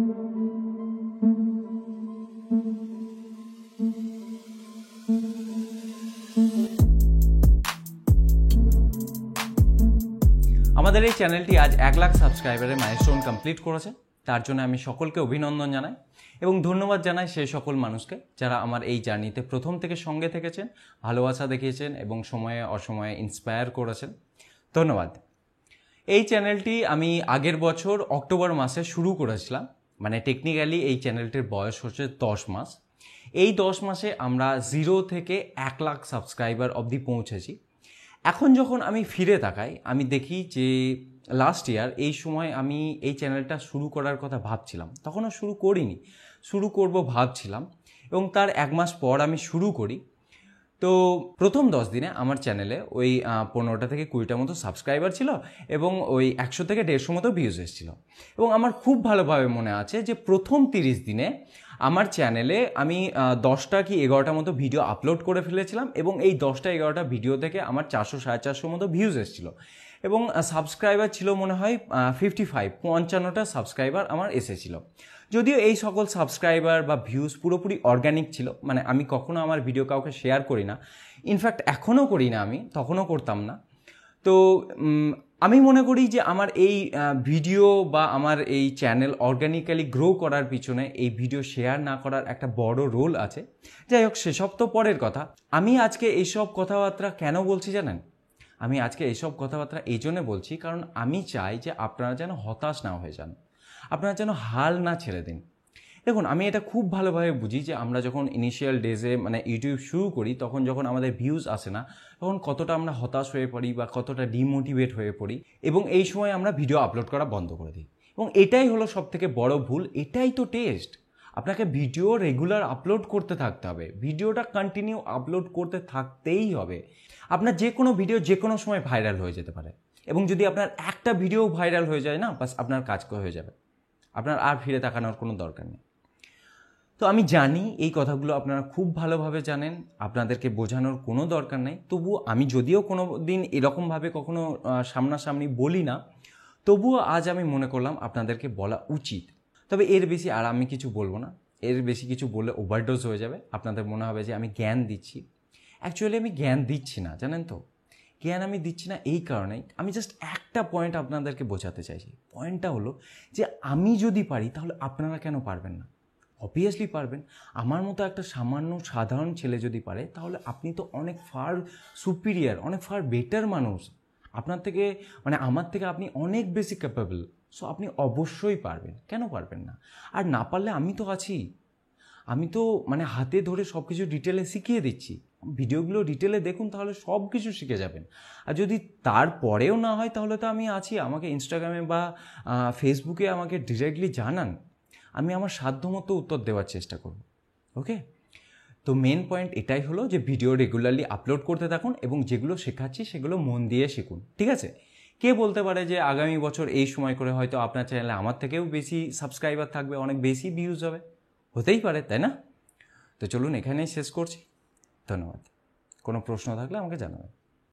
আমাদের এই চ্যানেলটি আজ 1 লাখ সাবস্ক্রাইবারের মাইলস্টোন কমপ্লিট করেছে। তার জন্য আমি সকলকে অভিনন্দন জানাই এবং ধন্যবাদ জানাই সেই সকল মানুষকে যারা আমার এই জার্নিতে প্রথম থেকে সঙ্গে থেকেছেন, ভালোবাসা দেখিয়েছেন এবং সময়ে অসময়ে ইন্সপায়ার করেছেন। ধন্যবাদ। এই চ্যানেলটি আমি আগের বছর অক্টোবর মাসে শুরু করেছিলাম, মানে টেকনিক্যালি এই চ্যানেলটির বয়স হচ্ছে 10 মাস। এই 10 মাসে আমরা 0 থেকে 1 লাখ সাবস্ক্রাইবার অবধি পৌঁছেছি। এখন যখন আমি ফিরে তাকাই আমি দেখি যে লাস্ট ইয়ার এই সময় আমি এই চ্যানেলটা শুরু করার কথা ভাবছিলাম, তখনও শুরু করিনি, শুরু করব ভাবছিলাম এবং তার 1 মাস পর আমি শুরু করি। তো প্রথম 10 দিনে আমার চ্যানেলে ওই 15টা থেকে 20টা মতো সাবস্ক্রাইবার ছিল এবং ওই 100 থেকে 150 মতো ভিউজ এসেছিল। এবং আমার খুব ভালোভাবে মনে আছে যে প্রথম 30 দিনে আমার চ্যানেলে আমি 10টা কি 11টা মতো ভিডিও আপলোড করে ফেলেছিলাম এবং এই 10টা 11টা ভিডিও থেকে আমার 400-450 মতো ভিউজ এসেছিল এবং সাবস্ক্রাইবার ছিল মনে হয় 55টা সাবস্ক্রাইবার আমার এসেছিল। যদিও এই সকল সাবস্ক্রাইবার বা ভিউজ পুরোপুরি অর্গ্যানিক ছিল, মানে আমি কখনো আমার ভিডিও কাউকে শেয়ার করি না, ইনফ্যাক্ট এখনও করি না, আমি তখনও করতাম না। তো আমি মনে করি যে আমার এই ভিডিও বা আমার এই চ্যানেল অর্গ্যানিক্যালি গ্রো করার পিছনে এই ভিডিও শেয়ার না করার একটা বড় রোল আছে। যাই হোক, সেসব তো পরের কথা। আমি আজকে এইসব কথাবার্তা কেন বলছি জানেন? আমি আজকে এইসব কথাবার্তা এই জন্য বলছি কারণ আমি চাই যে আপনারা যেন হতাশ না হয়ে যান, আপনারা যেন হাল না ছেড়ে দিন। দেখুন, আমি এটা খুব ভালোভাবে বুঝি যে আমরা যখন ইনিশিয়াল ডেজে মানে ইউটিউব শুরু করি তখন যখন আমাদের ভিউজ আসে না তখন কতটা আমরা হতাশ হয়ে পড়ি বা কতটা ডিমোটিভেট হয়ে পড়ি এবং এই সময় আমরা ভিডিও আপলোড করা বন্ধ করে দিই। এবং এটাই হলো সবথেকে বড় ভুল, এটাই তো টেস্ট। আপনাকে ভিডিও রেগুলার আপলোড করতে থাকতে হবে, ভিডিওটা কন্টিনিউ আপলোড করতে থাকতেই হবে। আপনার যে কোনো ভিডিও যে কোনো সময় ভাইরাল হয়ে যেতে পারে এবং যদি আপনার একটা ভিডিও ভাইরাল হয়ে যায় না, বাস আপনার কাজ হয়ে যাবে, আপনার আর ফিরে তাকানোর কোনো দরকার নেই। তো আমি জানি এই কথাগুলো আপনারা খুব ভালোভাবে জানেন, আপনাদেরকে বোঝানোর কোনো দরকার নেই। তবুও আমি যদিও কোনো দিন এরকমভাবে কখনো সামনাসামনি বলি না, তবুও আজ আমি মনে করলাম আপনাদেরকে বলা উচিত। তবে এর বেশি আর আমি কিছু বলবো না, এর বেশি কিছু বললে ওভারডোজ হয়ে যাবে, আপনাদের মনে হবে যে আমি জ্ঞান দিচ্ছি। অ্যাকচুয়ালি আমি জ্ঞান দিচ্ছি না, জানেন তো। জ্ঞান আমি দিচ্ছি না এই কারণেই, আমি জাস্ট একটা পয়েন্ট আপনাদেরকে বোঝাতে চাইছি। পয়েন্টটা হলো যে আমি যদি পারি তাহলে আপনারা কেন পারবেন না? অবভিয়াসলি পারবেন। আমার মতো একটা সামান্য সাধারণ ছেলে যদি পারে তাহলে আপনি তো অনেক ফার সুপিরিয়ার, অনেক ফার বেটার মানুষ। আপনার থেকে মানে আমার থেকে আপনি অনেক বেশি ক্যাপেবল। সো আপনি অবশ্যই পারবেন, কেন পারবেন না? আর না পারলে আমি তো আছি, আমি তো মানে হাতে ধরে সব কিছু ডিটেলে শিখিয়ে দিচ্ছি। ভিডিওগুলো ডিটেলে দেখুন, তাহলে সব কিছু শিখে যাবেন। আর যদি তারপরেও না হয় তাহলে তো আমি আছি, আমাকে ইনস্টাগ্রামে বা ফেসবুকে আমাকে ডিরেক্টলি জানান, আমি আমার সাধ্যমতো উত্তর দেওয়ার চেষ্টা করব। ওকে, তো মেন পয়েন্ট এটাই হলো যে ভিডিও রেগুলারলি আপলোড করতে থাকুন এবং যেগুলো শেখাচ্ছি সেগুলো মন দিয়ে শিখুন, ঠিক আছে? কে বলতে পারে যে আগামী বছর এই সময় করে হয়তো আপনার চ্যানেলে আমার থেকেও বেশি সাবস্ক্রাইবার থাকবে, অনেক বেশি ভিউজ হবে, হতেই পারে, তাই না? তো চলুন এখানেই শেষ করছি। ধন্যবাদ। কোনো প্রশ্ন থাকলে আমাকে জানাবেন।